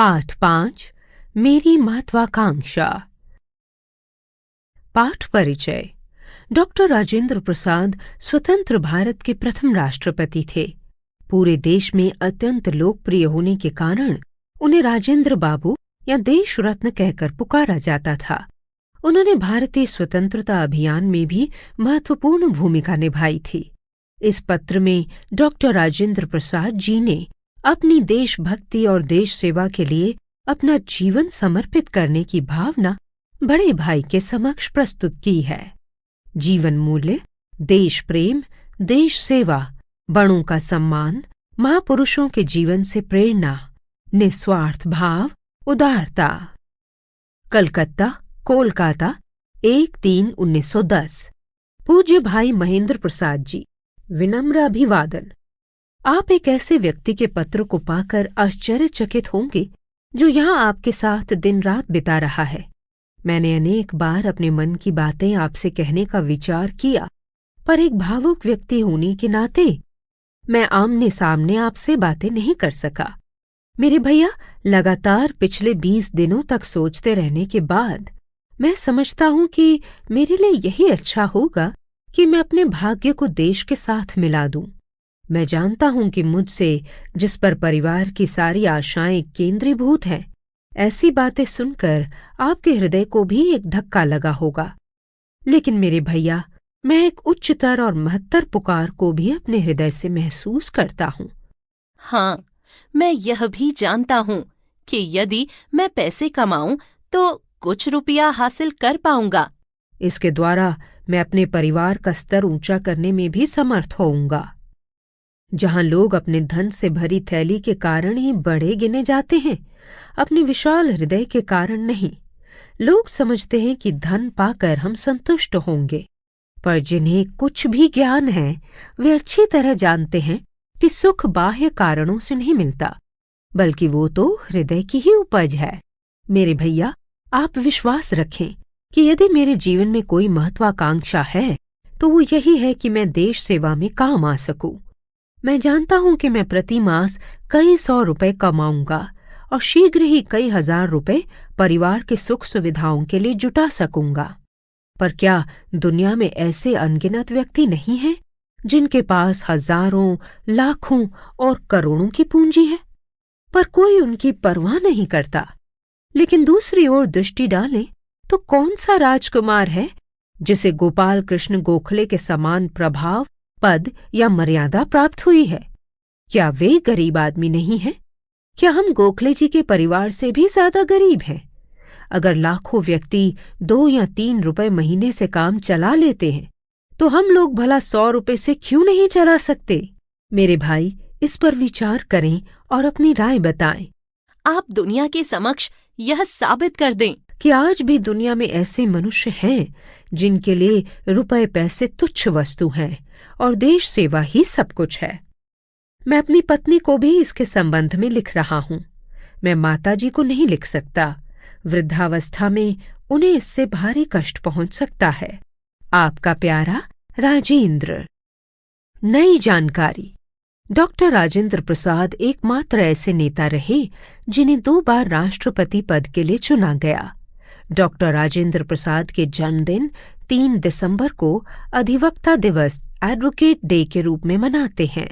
पाठ 5 मेरी महत्वाकांक्षा। पाठ परिचय। डॉक्टर राजेंद्र प्रसाद स्वतंत्र भारत के प्रथम राष्ट्रपति थे। पूरे देश में अत्यंत लोकप्रिय होने के कारण उन्हें राजेंद्र बाबू या देश रत्न कहकर पुकारा जाता था। उन्होंने भारतीय स्वतंत्रता अभियान में भी महत्वपूर्ण भूमिका निभाई थी। इस पत्र में डॉक्टर राजेंद्र प्रसाद जी ने अपनी देशभक्ति और देश सेवा के लिए अपना जीवन समर्पित करने की भावना बड़े भाई के समक्ष प्रस्तुत की है। जीवन मूल्य, देश प्रेम, देश सेवा, बड़ों का सम्मान, महापुरुषों के जीवन से प्रेरणा, निस्वार्थ भाव, उदारता। कलकत्ता, कोलकाता, 1/3/1910। पूज्य भाई महेंद्र प्रसाद जी, विनम्र अभिवादन। आप एक ऐसे व्यक्ति के पत्र को पाकर आश्चर्यचकित होंगे जो यहाँ आपके साथ दिन रात बिता रहा है। मैंने अनेक बार अपने मन की बातें आपसे कहने का विचार किया, पर एक भावुक व्यक्ति होने के नाते मैं आमने सामने आपसे बातें नहीं कर सका। मेरे भैया, लगातार पिछले 20 दिनों तक सोचते रहने के बाद मैं समझता हूं कि मेरे लिए यही अच्छा होगा कि मैं अपने भाग्य को देश के साथ मिला दूं। मैं जानता हूं कि मुझसे, जिस पर परिवार की सारी आशाएं केंद्रीभूत हैं, ऐसी बातें सुनकर आपके हृदय को भी एक धक्का लगा होगा। लेकिन मेरे भैया, मैं एक उच्चतर और महत्तर पुकार को भी अपने हृदय से महसूस करता हूं। हाँ, मैं यह भी जानता हूँ कि यदि मैं पैसे कमाऊं तो कुछ रुपया हासिल कर पाऊंगा। इसके द्वारा मैं अपने परिवार का स्तर ऊंचा करने में भी समर्थ होऊंगा। जहां लोग अपने धन से भरी थैली के कारण ही बड़े गिने जाते हैं, अपने विशाल हृदय के कारण नहीं। लोग समझते हैं कि धन पाकर हम संतुष्ट होंगे, पर जिन्हें कुछ भी ज्ञान है वे अच्छी तरह जानते हैं कि सुख बाह्य कारणों से नहीं मिलता, बल्कि वो तो हृदय की ही उपज है। मेरे भैया, आप विश्वास रखें कि यदि मेरे जीवन में कोई महत्वाकांक्षा है तो वो यही है कि मैं देश सेवा में काम आ सकूं। मैं जानता हूं कि मैं प्रति मास कई 100 रुपए कमाऊंगा और शीघ्र ही कई हजार रुपए परिवार के सुख सुविधाओं के लिए जुटा सकूंगा। पर क्या दुनिया में ऐसे अनगिनत व्यक्ति नहीं हैं जिनके पास हजारों, लाखों और करोड़ों की पूंजी है, पर कोई उनकी परवाह नहीं करता। लेकिन दूसरी ओर दृष्टि डालें तो कौन सा राजकुमार है जिसे गोपाल कृष्ण गोखले के समान प्रभाव, पद या मर्यादा प्राप्त हुई है? क्या वे गरीब आदमी नहीं हैं? क्या हम गोखले जी के परिवार से भी ज्यादा गरीब हैं? अगर लाखों व्यक्ति 2 या 3 रुपए महीने से काम चला लेते हैं, तो हम लोग भला 100 रुपए से क्यों नहीं चला सकते? मेरे भाई, इस पर विचार करें और अपनी राय बताएं। आप दुनिया के समक्ष यह साबित कर दें कि आज भी दुनिया में ऐसे मनुष्य हैं जिनके लिए रुपए पैसे तुच्छ वस्तु हैं और देश सेवा ही सब कुछ है। मैं अपनी पत्नी को भी इसके संबंध में लिख रहा हूं। मैं माताजी को नहीं लिख सकता। वृद्धावस्था में उन्हें इससे भारी कष्ट पहुंच सकता है। आपका प्यारा राजेंद्र। नई जानकारी। डॉक्टर राजेंद्र प्रसाद एकमात्र ऐसे नेता रहे जिन्हें 2 बार राष्ट्रपति पद के लिए चुना गया। डॉक्टर राजेंद्र प्रसाद के जन्मदिन 3 दिसंबर को अधिवक्ता दिवस, एडवोकेट डे के रूप में मनाते हैं।